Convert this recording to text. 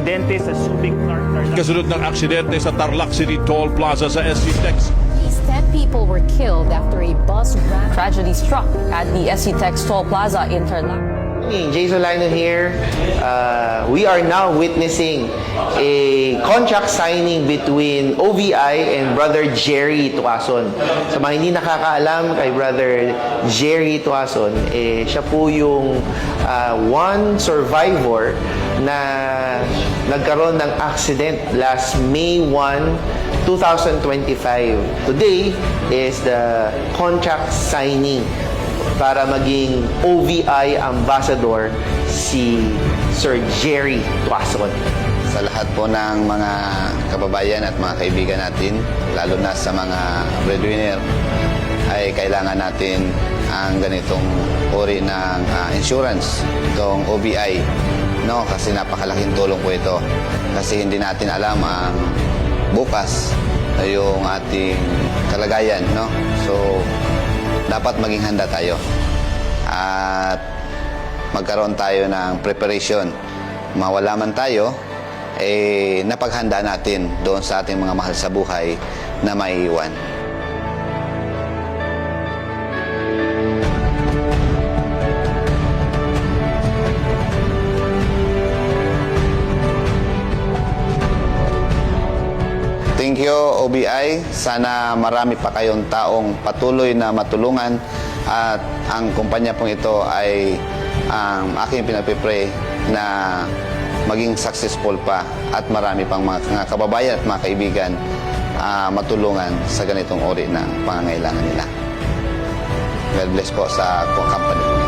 aksidente sa Subic Tarlac. Kasunod ng aksidente sa Tarlac City Toll Plaza sa SCTEX. At least 10 people were killed after a bus ran. Tragedy struck at the SCTEX Toll Plaza in Tarlac. Hey, Jay Solano here. We are now witnessing a contract signing between OVI and Brother Jerry Tuason. Sa mga hindi nakakaalam kay Brother Jerry Tuason, siya po yung one survivor na nagkaroon ng accident last May 1, 2025. Today is the contract signing para maging OVI ambassador si Sir Jerry Tuason. Sa lahat po ng mga kababayan at mga kaibigan natin, lalo na sa mga breadwinner, ay kailangan natin ang ganitong uri ng insurance, itong OBI, no? Kasi napakalaking tulong po ito. Kasi hindi natin alam ang bukas yung ating kalagayan, no? So, dapat maging handa tayo at magkaroon tayo ng preparation. Mawala man tayo, napaghanda natin doon sa ating mga mahal sa buhay na maiiwan. Thank you, OBI. Sana marami pa kayong taong patuloy na matulungan at ang kumpanya pong ito ay ang aking pinagpipray na maging successful pa at marami pang mga kababayan at mga kaibigan matulungan sa ganitong uri ng pangangailangan nila. God bless po sa company.